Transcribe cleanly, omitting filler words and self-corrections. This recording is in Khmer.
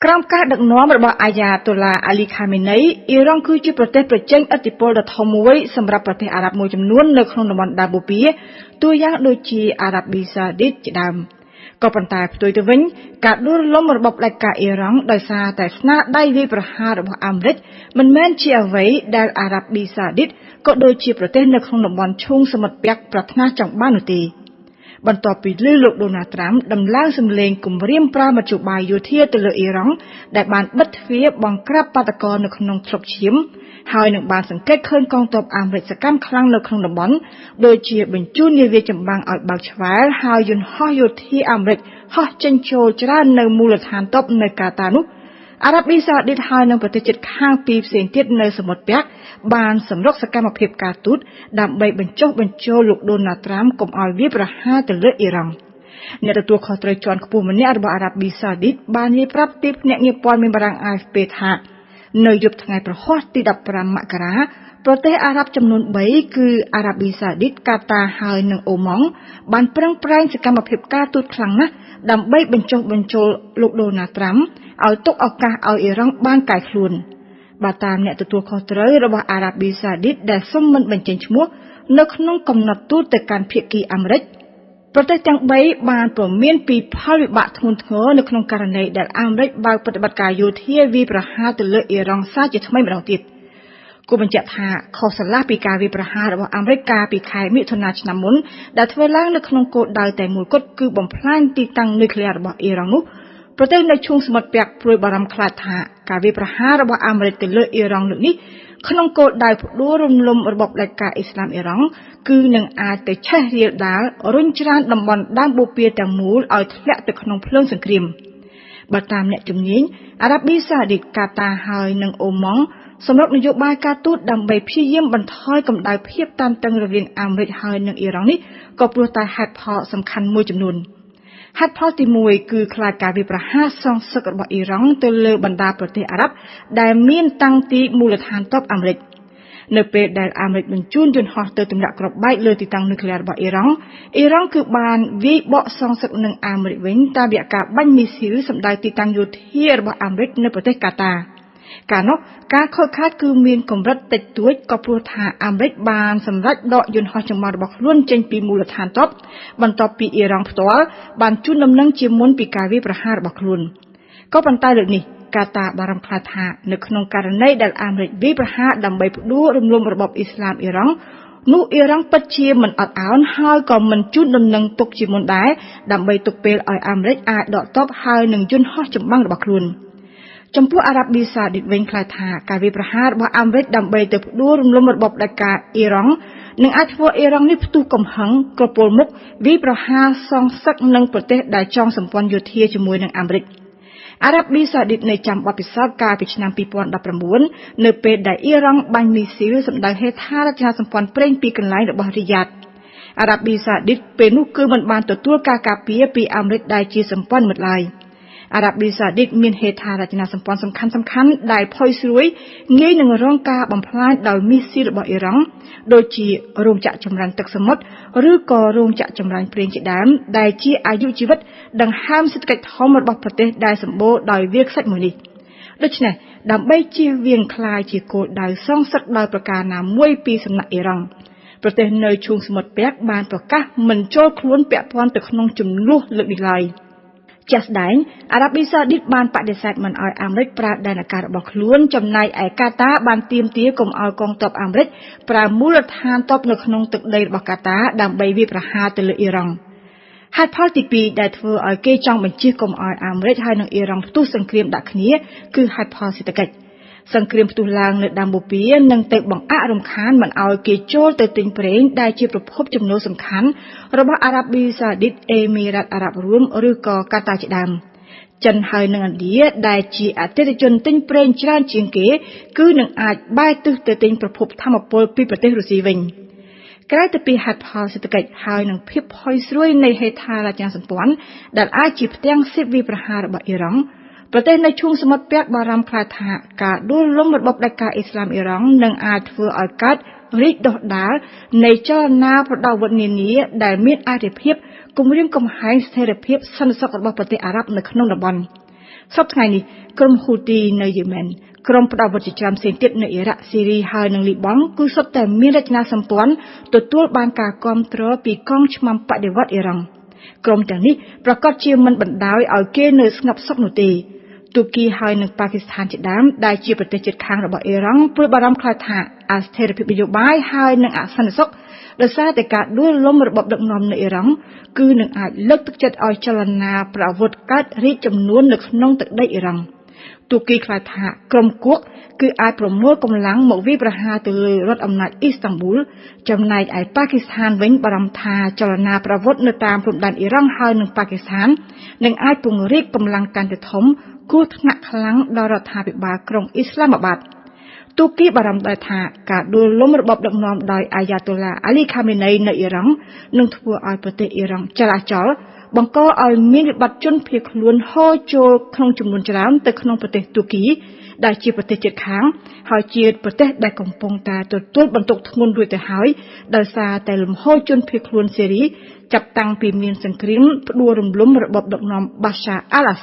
ក្រោមការដឹកនាំរបស់អាយ៉ាតូឡាអាលីខាមេនីអ៊ីរ៉ង់គឺជាប្រទេសប្រជែងឥទ្ធិពលដ៏ធំមួយសម្រាប់ប្រទេសអារ៉ាប់មួយចំនួននៅក្នុងតំបន់ដាបូពីទូយ៉ាងដូចជាអារ៉ាប៊ីសាអូឌីតជាដើមក៏ប៉ុន្តែផ្ទុយទៅវិញការដួលរលំរបបផ្ដាច់ការអ៊ីរ៉ង់ដោយសារតែស្នាដៃវាយប្រហាររបស់អាមេរិកមិនមែនជាអ្វីដែលអារ៉ាប៊ីសាអូឌីតក៏ដូចជាប្រទេសនៅក្នុងតំបន់ឈូងសមុទ្រពាក់ប្រាថ្នាចង់បាននោះទេបន្ទាប់ពីលើលោកដូណាល់ត្រាំដំឡើងសម្លេងគំរាមប្រើមធ្យោបាយយោធាទៅលើអ៊ីរ៉ង់ដែលបានបិទទ្វារបង្ក្រាបបាតកោនៅក្នុងស្រុកឈាមហើយនឹងបានសង្កេតឃើញកងទ័ពអាមេរិកសកម្មខ្លាំងនៅក្នុងតំបន់ដូចជាបញ្ជូននាវាចម្បាំងឲ្យបើកឆ្វែលហើយយន្តហោះយោធាអាមេរិកហោះចេញចូលច្រើននៅមូលដ្ឋានទ័ពនៅកាតានោះអារ៉ាប៊ីសាអូឌីតហើយនឹងប្រទេសជិតខាងពីរផ្សេងទៀតនៅសមុទ្រពាក់បានសម្រុកសកម្មភាពការទូតដើម្បីបញ្ចុះបញ្ចូលលោកដូណាល់ត្រាំកុំឲ្យវាប្រហារទៅលើអ៊ីរ៉ង់អ្នកទទួលខុសត្រូវជាន់ខ្ពស់ម្នាក់របស់អារ៉ាប៊ីសាអូឌីតបាននិយាយប្រាប់ទីភ្នាក់ងារព័ត៌មានបារាំង AFP ថានៅយប់ថ្ងៃប្រហ័សទី15មករាប្រទេសអារ៉ាប់ចំនួន3គឺអារ៉ាប៊ីសាអូឌីតកាតាហើយនិងអូម៉ង់បានប្រឹងប្រែងសកម្មភាពការទូតខ្លាំងណាស់ដើម្បីបញ្ចុះបញ្ចូលលោកដូណាល់ត្រាំឲ្យទុកឱកាសឲ្យអ៊ីរ៉ង់បានកែខ្លួនបើតាមអ្នកទទួលខុសត្រូវរបស់អារ៉ាប៊ីសាអូឌីតដែលសុំមិនបញ្ចេញឈ្មោះនៅក្នុងកំណត់ទូតទៅកាន់ភាគីអាមេរិកប្រទេសទាំង3បានព្រមានពីផលវិបាកធ្ងន់ធ្ងរនៅក្នុងករណីដែលអាមេរិកបើកប្រតិបត្តិការយោធាវាយប្រហារទៅលើអ៊ីរ៉ង់សារជាថ្មីម្ដងទៀតគូបញ្ជាក់ថាខុសឆ្លាស់ពីការវាយប្រហាររបស់អាមេរិកកាលពីខែមិថុនាឆ្នាំមុនដែលធ្វើឡើងនៅក្នុងគោលដៅតែមួយគត់គឺបំផ្លាញទីតាំងនុយក្លេអ៊ែររបស់អ៊ីរ៉ង់នោះប្រទេសនៅឈូងសមុទ្រពាក់ព្រួយបារម្ភខ្លាចថាការវាយប្រហាររបស់អាមេរិកទៅលើអ៊ីរ៉ង់លើកនេះក្នុងគោលដៅផ្ដួលរំលំរបបផ្ដាច់ការអ៊ីស្លាមអ៊ីរ៉ង់គឺនឹងអាចទៅឆេះរាលដាលរុញច្រានតំបន់ដើមបូព៌ាទាំងមូលឲ្យធ្លាក់ទៅក្នុងភ្លើងសង្គ្រាមបើតាមអ្នកជំនាញអារ៉ាប៊ីសាអូឌីតកាតាហើយនិងអូម៉ង់សម្រាប់នយោបាយការទូតដើម្បីព្យាយាមបន្ថយកម្ដៅភាពតានតឹងរវាងអាមេរិកហើយនិងអ៊ីរ៉ង់នេះក៏ព្រោះតែហេតុផលសំខាន់មួយចំនួនហេតុផលទី1គឺខ្លាចការវាយប្រហារសងសឹករបស់អ៊ីរ៉ង់ទៅលើបណ្ដាប្រទេសអារ៉ាប់ដែលមានតាំងទីមូលដ្ឋានទ័ពអាមេរិកនៅពេលដែលអាមេរិកបញ្ជូនយន្តហោះទៅទម្លាក់គ្រាប់បែកលើទីតាំងនុយក្លេអ៊ែររបស់អ៊ីរ៉ង់គឺបានវាយបកសងសឹកនឹងអាមេរិកវិញតាមរយៈការបាញ់មីស៊ីលសម្ដៅទីតាំងយោធារបស់អាមេរិកនៅប្រទេសកាតាកាលនោះការខូចខាតគឺមានកម្រិតតិចតួចក៏ព្រោះថាអាមេរិកបានសម្រេចដកយន្តហោះចម្បាំងរបស់ខ្លួនចេញពីមូលដ្ឋានទ័ពបន្ទាប់ពីអ៊ីរ៉ង់ផ្ទាល់បានជូនដំណឹងជាមុនពីការវាយប្រហាររបស់ខ្លួនក៏ប៉ុន្តែលើកនេះកាតាបារម្ភខ្លាចថានៅក្នុងករណីដែលអាមេរិកវាយប្រហារដើម្បីផ្ដួលរំលំរបបអ៊ីស្លាមអ៊ីរ៉ង់នោះអ៊ីរ៉ង់ពិតជាមិនអត់ឱនហើយក៏មិនជូនដំណឹងទុកជាមុនដែរដើម្បីទុកពេលឲ្យអាមេរិកអាចដកទ័ពហើយនឹងយន្តហោះចម្បាំងរបស់ខ្លួនចំពោះអារ៉ាប៊ីសាអូឌីតវិញខ្លាចថាការវាយប្រហាររបស់អាមេរិកដើម្បីទៅផ្ដួលរំលំរបបផ្ដាច់ការអ៊ីរ៉ង់នឹងអាចធ្វើអ៊ីរ៉ង់នេះផ្ទុះកំហឹងក្រពុលមុខវាយប្រហារសងសឹកនឹងប្រទេសដែលចងសម្ព័ន្ធយោធាជាមួយនឹងអាមេរិកអារ៉ាប៊ីសាអូឌីតនៅចាំបទពិសោធន៍កាលពីឆ្នាំ2019នៅពេលដែលអ៊ីរ៉ង់បាញ់មីស៊ីលសម្ដៅហេដ្ឋារចនាសម្ព័ន្ធប្រេងពីកន្លែងរបស់រីយ៉ាតអារ៉ាប៊ីសាអូឌីតពេលនោះគឺមិនបានទទួលការការពារពីអាមេរិកដែលជាសម្ព័ន្ធមិត្តឡើយអារ៉ាប៊ីសាអូឌីតមានហេដ្ឋារចនាសម្ព័ន្ធសំខាន់ៗដែលផុយស្រួយងាយនឹងរងការបំផ្លាញដោយមីស៊ីលរបស់អ៊ីរ៉ង់ដូចជារោងចក្រចម្រាញ់ទឹកសមុទ្រឬក៏រោងចក្រចម្រាញ់ប្រេងជាដើមដែលជាអាយុជីវិតដង្ហើមសេដ្ឋកិច្ចធំរបស់ប្រទេសដែលសម្បូរដោយវាលខ្សាច់មួយនេះដូច្នេះដើម្បីជៀសវាងខ្លាយជាគោលដៅសងសឹកដោយប្រការណាមួយពីសំណាក់អ៊ីរ៉ង់ប្រទេសនៅឈូងសមុទ្រពាក់បានប្រកាសមិនចូលខ្លួនពាក់ព័ន្ធទៅក្នុងចំនួនលើកនេះឡើយជាក់ស្ដែងអារ៉ាប៊ីសាអូឌីតបានបដិសេធមិនឲ្យអាមេរិកប្រើដែនអាកាសរបស់ខ្លួនចំណែកឯកាតាបានទាមទារកុំឲ្យកងទ័ពអាមេរិកប្រើមូលដ្ឋានទ័ពនៅក្នុងទឹកដីរបស់កាតាដើម្បីវាយប្រហារទៅលើអ៊ីរ៉ង់ហេតុផលទី2ដែលធ្វើឲ្យគេចង់បញ្ជៀសកុំឲ្យអាមេរិកហើយនិងអ៊ីរ៉ង់ផ្ទុះសង្គ្រាមដាក់គ្នាគឺហេតុផលសេដ្ឋកិច្ចសង្គ្រាមផ្ទុះឡើងនៅដើមបូព៌ានឹងទៅបង្អាក់រំខានមិនឲ្យគេចូលទៅទិញប្រេងដែលជាប្រភពចំណូលសំខាន់របស់អារ៉ាប៊ីសាអូឌីតអេមីរ៉ាតអារ៉ាប់រួមឬក៏កាតាជាដើមចិនហើយនិងឥណ្ឌាដែលជាអតិថិជនទិញប្រេងច្រើនជាងគេគឺនឹងអាចបែរទិសទៅទិញប្រភពថាមពលពីប្រទេសរុស្ស៊ីវិញក្រៅទៅពីហេតុផលសេដ្ឋកិច្ចហើយនិងភាពផុយស្រួយនៃហេដ្ឋារចនាសម្ព័ន្ធដែលអាចជាផ្ទាំងស៊ីបវាយប្រហាររបស់អ៊ីរ៉ង់ប្រទេសនៅឈូងសមុទ្រពាក់បារម្ភខ្លាចថាការដួលរំលំរបបផ្ដាច់ការអ៊ីស្លាមអ៊ីរ៉ង់នឹងអាចធ្វើឲ្យកើតរីកដុះដាលនៃចលនាប្រដាប់អាវុធនានាដែលមានអរិភាពគំរាមកំហែងស្ថិរភាពសន្តិសុខរបស់ប្រទេសអារ៉ាប់នៅក្នុងតំបន់សប្តាហ៍ថ្ងៃនេះ ក្រុមហ៊ូទីនៅយេម៉ែនក្រុមផ្ដាល់វត្តជាច្រើនផ្សេងទៀតនៅអ៊ីរ៉ាក់ស៊ីរីហើយនិងលីបង់គឺសុទ្ធតែមានរចនាសម្ព័ន្ធទទួលបានការគាំទ្រពីកងឆ្មាំបដិវត្តន៍អ៊ីរ៉ង់ក្រុមទាំងនេះប្រកាសជាមិនបណ្ដោយឲ្យគេនៅស្ងប់សុខនោះទេទូគីហើយនិងប៉ាគីស្ថានជាដើមដែលជាប្រទេសជិតខាងរបស់អ៊ីរ៉ង់ព្រួយបារម្ភខ្លាចថាអស្ថិរភាពនយោបាយហើយនិងអសន្តិសុខដោយសារតែការដួលរំលំរបបដឹកនាំនៅអ៊ីរ៉ង់គឺនឹងអាចលើកទឹកចិត្តឲ្យចលនាប្រវត្តិកើតរីកចំនួននៅក្នុងទឹកដីអ៊ីរ៉ង់ទូគីខ្លាចថាក្រុមគួកគឺអាចប្រមូលកម្លាំងមកវាយប្រហារទៅលើរដ្ឋអំណាចអ៊ីស្តង់ប៊ូលចំណែកឯប៉ាគីស្ថានវិញបារម្ភថាចលនាប្រវត្តិនៅតាមព្រំដែនអ៊ីរ៉ង់ហើយនិងប៉ាគីស្ថាននឹងអាចពង្រីកកម្លាំងកាន់តែធំគួរថ្នាក់ខ្លាំងដល់រដ្ឋាភិបាលក្រុងអ៊ីស្លាមាបាតទូគីបារម្ភដែរថាការដួលរំលំរបបដឹកនាំដោយអាយ៉ាតូឡាអាលីខាមេនីនៅអ៊ីរ៉ង់នឹងធ្វើឲ្យប្រទេសអ៊ីរ៉ង់ចលាចលបង្កឲ្យមានវិបត្តិជនភៀសខ្លួនហូរចូលក្នុងចំនួនច្រើនទៅក្នុងប្រទេសទូគីដែលជាប្រទេសជិតខាងហើយជាប្រទេសដែលកំពុងតែទទួលបន្ទុកធ្ងន់រួចទៅហើយដោយសារតែលំហូរជនភៀសខ្លួនស៊េរីចាប់តាំងពីមានសង្គ្រាមផ្ដួលរំលំរបបដឹកនាំបាសាអាល់